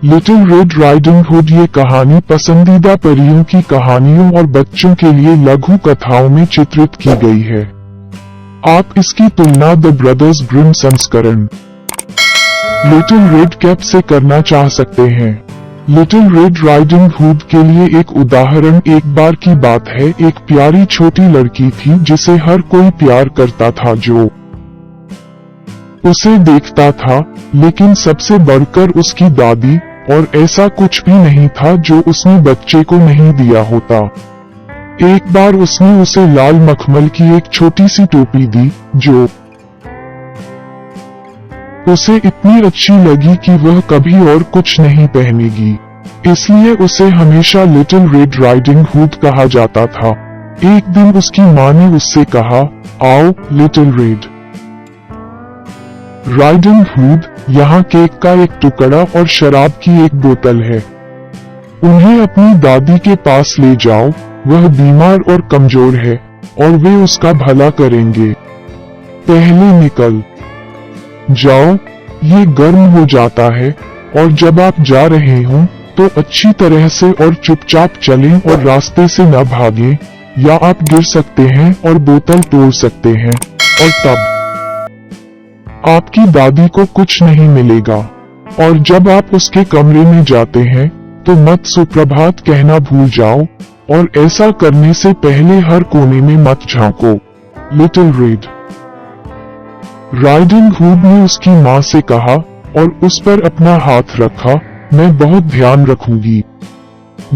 Little red riding hood ये कहानी पसंदीदा परियों की कहानियों और बच्चों के लिए लघु कथाओं में चित्रित की गई है। आप इसकी तुलना द ब्रदर्स ग्रिम संस्करण लिटिल रेड कैप से करना चाह सकते हैं। लिटिल रेड राइडिंग हुड के लिए एक उदाहरण एक बार की बात है। एक प्यारी छोटी लड़की थी जिसे हर कोई प्यार करता था, जो उसे देखता था, लेकिन सबसे बढ़कर उसकी दादी, और ऐसा कुछ भी नहीं था जो उसने बच्चे को नहीं दिया होता। एक बार उसने उसे लाल मखमल की एक छोटी सी टोपी दी, जो उसे इतनी अच्छी लगी कि वह कभी और कुछ नहीं पहनेगी। इसलिए उसे हमेशा लिटिल रेड राइडिंग हुड कहा जाता था। एक दिन उसकी माँ ने उससे कहा, आओ लिटिल रेड राइडिंग हुड, यहाँ केक का एक टुकड़ा और शराब की एक बोतल है। उन्हें अपनी दादी के पास ले जाओ, वह बीमार और कमजोर है और वे उसका भला करेंगे। पहले निकल जाओ, ये गर्म हो जाता है, और जब आप जा रहे हों तो अच्छी तरह से और चुपचाप चलें और रास्ते से न भागें, या आप गिर सकते हैं और बोतल तोड़ सकते हैं, और तब आपकी दादी को कुछ नहीं मिलेगा। और जब आप उसके कमरे में जाते हैं तो मत सुप्रभात कहना भूल जाओ, और ऐसा करने से पहले हर कोने में मत झांको। लिटिल रेड राइडिंग हुड ने उसकी माँ से कहा और उस पर अपना हाथ रखा, मैं बहुत ध्यान रखूंगी।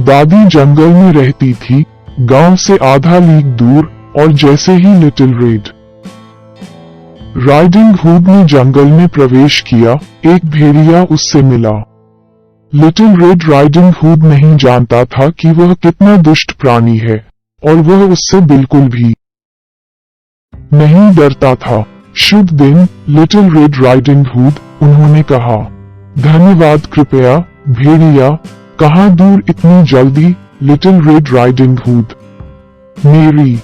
दादी जंगल में रहती थी, गांव से आधा लीग दूर, और जैसे ही लिटिल रेड राइडिंग हुड ने जंगल में प्रवेश किया, एक भेड़िया उससे मिला। लिटिल रेड राइडिंग हुड नहीं जानता था कि वह कितना दुष्ट प्राणी है, और वह उससे बिल्कुल भी नहीं डरता था। शुभ दिन लिटिल रेड राइडिंग हुड, उन्होंने कहा। धन्यवाद, कृपया भेड़िया, कहाँ दूर इतनी जल्दी? लिटिल रेड राइडिंग हुड मेरी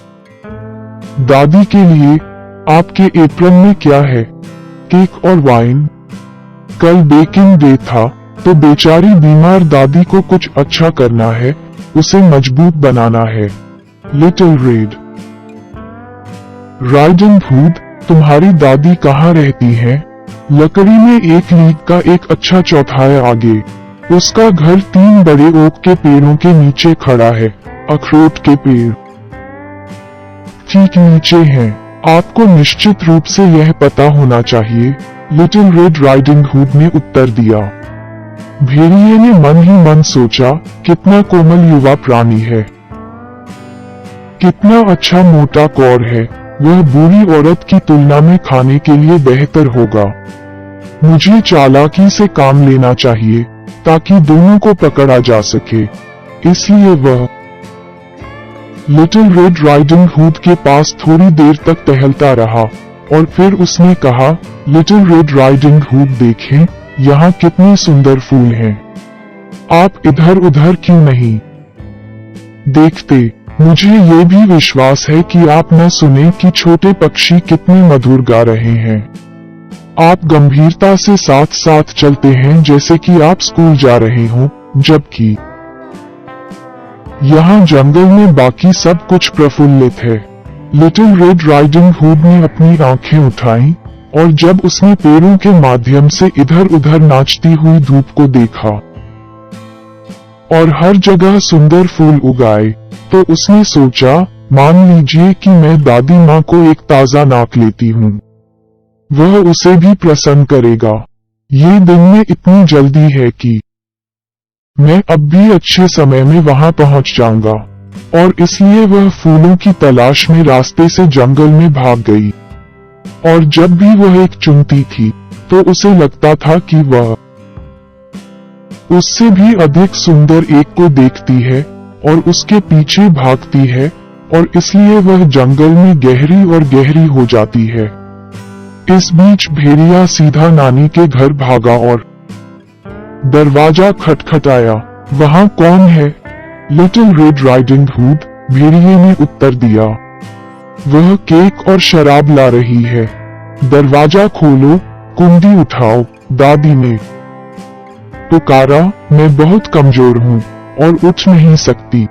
दादी के लिए आपके एप्रन में क्या है? केक और वाइन। कल बेकिंग डे था, तो बेचारी बीमार दादी को कुछ अच्छा करना है, उसे मजबूत बनाना है। लिटिल रेड राइडिंग हुड, तुम्हारी दादी कहाँ रहती है? लकड़ी में एक लीग का एक अच्छा चौथाई आगे। उसका घर 3 बड़े ओक के पेड़ों के नीचे खड़ा है। अखरोट के पेड़ ठीक नीचे हैं। आपको निश्चित रूप से यह पता होना चाहिए, लिटिल रेड राइडिंग हुड ने उत्तर दिया। भेड़िए ने मन ही मन सोचा, कितना कोमल युवा प्राणी है, कितना अच्छा मोटा कौर है, वह बूढ़ी औरत की तुलना में खाने के लिए बेहतर होगा। मुझे चालाकी से काम लेना चाहिए ताकि दोनों को पकड़ा जा सके। इसलिए वह लिटिल रेड राइडिंग हुड के पास थोड़ी देर तक टहलता रहा, और फिर उसने कहा, लिटिल रेड राइडिंग हुड, देखें यहाँ कितने सुंदर फूल हैं। आप इधर उधर क्यों नहीं देखते? मुझे ये भी विश्वास है कि आप न सुने कि छोटे पक्षी कितने मधुर गा रहे हैं। आप गंभीरता से साथ साथ चलते हैं जैसे कि आप स्कूल जा रहे हों, जबकि यहाँ जंगल में बाकी सब कुछ प्रफुल्लित है। लिटिल रेड राइडिंग हुड ने अपनी आंखें उठाईं, और जब उसने पेड़ों के माध्यम से इधर उधर नाचती हुई धूप को देखा और हर जगह सुंदर फूल उगाए, तो उसने सोचा, मान लीजिए कि मैं दादी माँ को एक ताजा नाक लेती हूँ, वह उसे भी प्रसन्न करेगा। ये दिन में इतनी जल्दी है कि मैं अब भी अच्छे समय में वहां पहुंच जाऊंगा। और इसलिए वह फूलों की तलाश में रास्ते से जंगल में भाग गई। और जब भी वह एक चुनती थी तो उसे लगता था कि वह उससे भी अधिक सुंदर एक को देखती है और उसके पीछे भागती है, और इसलिए वह जंगल में गहरी और गहरी हो जाती है। इस बीच भेड़िया सीधा नानी के घर भागा और दरवाजा खटखटाया। वहाँ कौन है? लिटिल रेड राइडिंग हुड, भेड़िए ने उत्तर दिया। वह केक और शराब ला रही है। दरवाजा खोलो, कुंडी उठाओ, दादी ने पुकारा, मैं बहुत कमजोर हूँ और उठ नहीं सकती।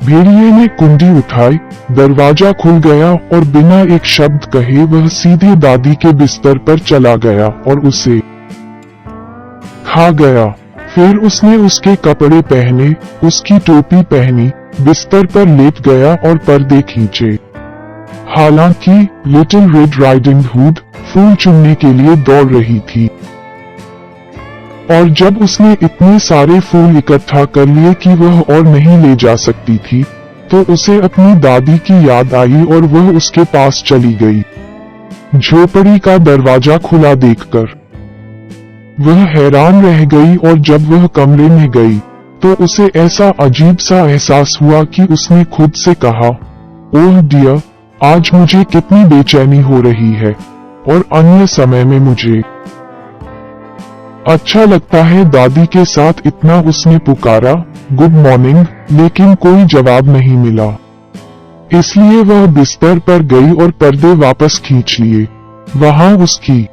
भेड़िए ने कुंडी उठाई, दरवाजा खुल गया और बिना एक शब्द कहे वह सीधे दादी के बिस्तर पर चला गया और उसे खा गया। फिर उसने उसके कपड़े पहने, उसकी टोपी पहनी, बिस्तर पर लेट गया और पर्दे खींचे। हालांकि लिटिल रेड राइडिंग हुड फूल चुनने के लिए दौड़ रही थी, और जब उसने इतने सारे फूल इकट्ठा कर लिए कि वह और नहीं ले जा सकती थी, तो उसे अपनी दादी की याद आई और वह उसके पास चली गई। झोपड़ी का दरवाजा खुला देखकर वह हैरान रह गई और जब वह कमरे में गई तो उसे ऐसा अजीब सा एहसास हुआ कि उसने खुद से कहा, ओह डियर, आज मुझे कितनी बेचैनी हो रही है और अन्य समय में मुझे अच्छा लगता है। दादी के साथ इतना उसने पुकारा, गुड मॉर्निंग, लेकिन कोई जवाब नहीं मिला। इसलिए वह बिस्तर पर गई और पर्दे वापस खींच लिए। वहां उसकी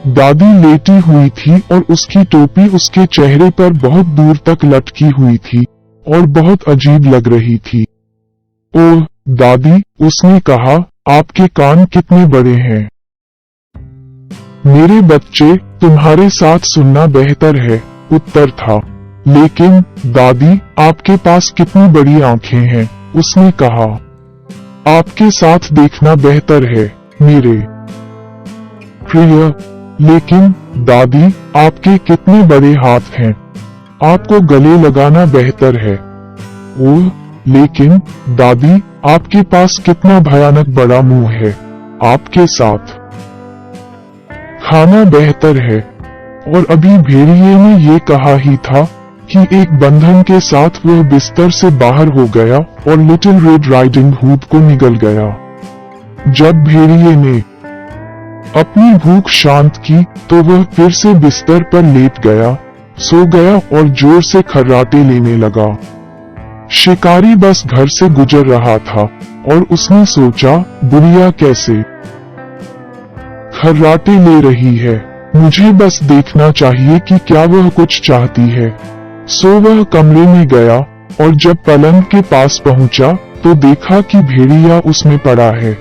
दादी लेटी हुई थी और उसकी टोपी उसके चेहरे पर बहुत दूर तक लटकी हुई थी और बहुत अजीब लग रही थी। ओह दादी, उसने कहा, आपके कान कितने बड़े हैं। मेरे बच्चे, तुम्हारे साथ सुनना बेहतर है, उत्तर था। लेकिन दादी, आपके पास कितनी बड़ी आंखें हैं, उसने कहा। आपके साथ देखना बेहतर है, मेरे प्रिय। लेकिन दादी, आपके कितने बड़े हाथ हैं, आपको गले लगाना बेहतर है। ओह, लेकिन दादी, आपके पास कितना भयानक बड़ा मुंह है, आपके साथ खाना बेहतर है। और अभी भेड़िए ने ये कहा ही था कि एक बंधन के साथ वह बिस्तर से बाहर हो गया और लिटिल रेड राइडिंग हुड को निगल गया। जब भेड़िए ने अपनी भूख शांत की तो वह फिर से बिस्तर पर लेट गया, सो गया और जोर से खर्राटे लेने लगा। शिकारी बस घर से गुजर रहा था और उसने सोचा, बुढ़िया कैसे खर्राटे ले रही है, मुझे बस देखना चाहिए कि क्या वह कुछ चाहती है। सो वह कमरे में गया और जब पलंग के पास पहुंचा तो देखा कि भेड़िया उसमें पड़ा है।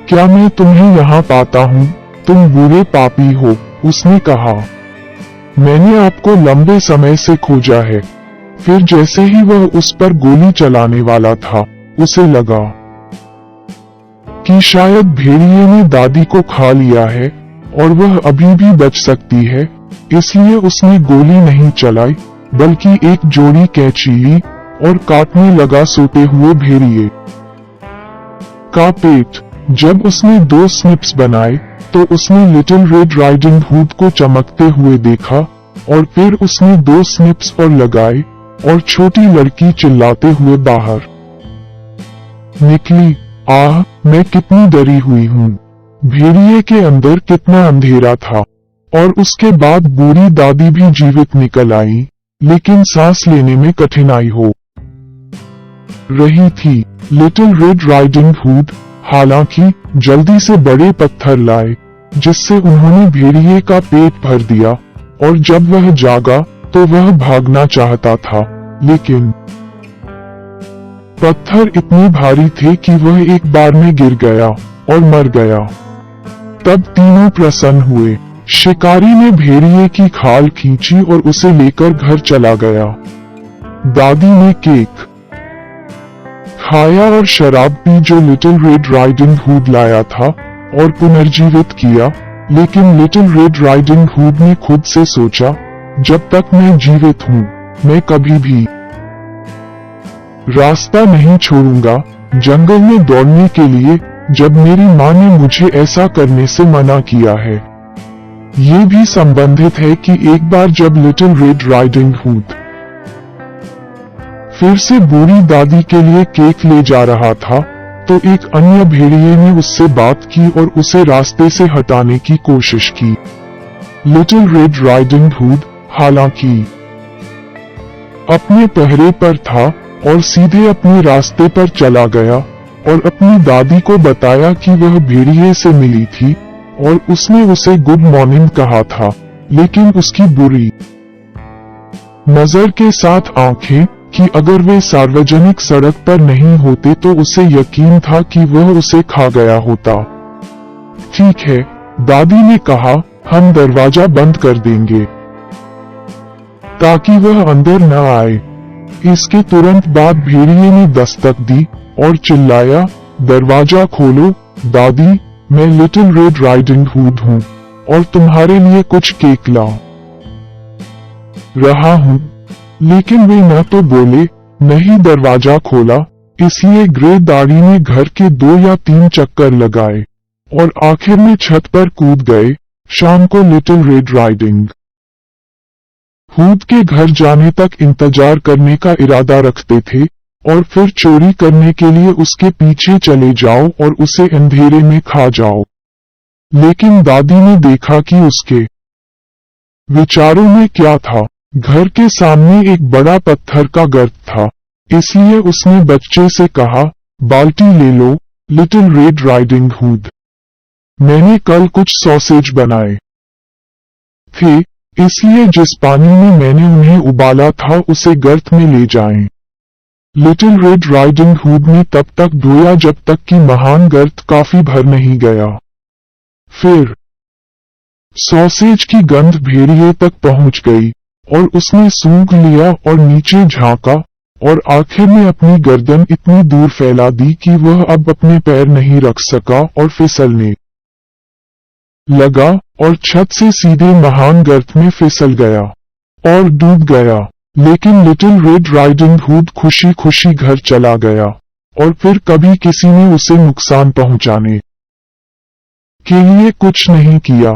क्या मैं तुम्हें यहाँ पाता हूँ, तुम बुरे पापी हो, उसने कहा। मैंने आपको लंबे समय से खोजा है। फिर जैसे ही वह उस पर गोली चलाने वाला था, उसे लगा कि शायद भेड़िए ने दादी को खा लिया है और वह अभी भी बच सकती है, इसलिए उसने गोली नहीं चलाई बल्कि एक जोड़ी कैंची ली और काटने लगा सोते हुए भेड़िए का पेट। जब उसने 2 स्निप्स बनाए तो उसने लिटिल रेड राइडिंग हुड को चमकते हुए देखा और फिर उसने 2 स्निप्स और लगाए और छोटी लड़की चिल्लाते हुए बाहर निकली। आह, मैं कितनी डरी हुई हूँ। भेड़िए के अंदर कितना अंधेरा था। और उसके बाद बूढ़ी दादी भी जीवित निकल आई, लेकिन सांस लेने में कठिनाई हो रही थी। लिटिल रेड राइडिंग हुड हालांकि जल्दी से बड़े पत्थर लाए, जिससे उन्होंने भेड़िए का पेट भर दिया, और जब वह जागा तो वह भागना चाहता था, लेकिन पत्थर इतने भारी थे कि वह एक बार में गिर गया और मर गया। तब तीनों प्रसन्न हुए। शिकारी ने भेड़िए की खाल खींची और उसे लेकर घर चला गया। दादी ने केक खाया और शराब पी जो लिटिल रेड राइडिंग हुड लाया था और पुनर्जीवित किया, लेकिन लिटिल रेड राइडिंग हुड ने खुद से सोचा, जब तक मैं जीवित हूँ, मैं कभी भी रास्ता नहीं छोड़ूंगा जंगल में दौड़ने के लिए, जब मेरी माँ ने मुझे ऐसा करने से मना किया है। ये भी संबंधित है कि एक बार जब लिटिल रेड राइडिंग हुड फिर से बूढ़ी दादी के लिए केक ले जा रहा था, तो एक अन्य भेड़िए ने उससे बात की और उसे रास्ते से हटाने की कोशिश की। लिटिल रेड राइडिंग हुड हालांकि अपने पहरे पर था और सीधे अपने रास्ते पर चला गया और अपनी दादी को बताया कि वह भेड़िए से मिली थी और उसने उसे गुड मॉर्निंग कहा था, लेकिन उसकी बुरी नजर के साथ आंखें कि अगर वे सार्वजनिक सड़क पर नहीं होते तो उसे यकीन था कि वह उसे खा गया होता। ठीक है, दादी ने कहा, हम दरवाजा बंद कर देंगे ताकि वह अंदर न आए। इसके तुरंत बाद भेड़िए ने दस्तक दी और चिल्लाया, दरवाजा खोलो दादी, मैं लिटिल रेड राइडिंग हुड हूँ और तुम्हारे लिए कुछ केक ला रहा हूँ। लेकिन वे न तो बोले, नहीं दरवाजा खोला। इसलिए ग्रे दाढ़ी ने घर के 2 या 3 चक्कर लगाए और आखिर में छत पर कूद गए। शाम को लिटिल रेड राइडिंग हुड के घर जाने तक इंतजार करने का इरादा रखते थे और फिर चोरी करने के लिए उसके पीछे चले जाओ और उसे अंधेरे में खा जाओ। लेकिन दादी ने देखा कि उसके विचारों में क्या था। घर के सामने एक बड़ा पत्थर का गर्त था, इसलिए उसने बच्चे से कहा, बाल्टी ले लो लिटिल रेड राइडिंग हुड, मैंने कल कुछ सॉसेज बनाए थे, इसलिए जिस पानी में मैंने उन्हें उबाला था उसे गर्त में ले जाएं। लिटिल रेड राइडिंग हुड ने तब तक धोया जब तक कि महान गर्त काफी भर नहीं गया। फिर सॉसेज की गंध भेड़िए तक पहुंच गई और उसने सूंघ लिया और नीचे झांका और आखिर में अपनी गर्दन इतनी दूर फैला दी कि वह अब अपने पैर नहीं रख सका और फिसलने लगा और छत से सीधे महान गर्त में फिसल गया और डूब गया। लेकिन लिटिल रेड राइडिंग हुड खुशी खुशी घर चला गया और फिर कभी किसी ने उसे नुकसान पहुंचाने के लिए कुछ नहीं किया।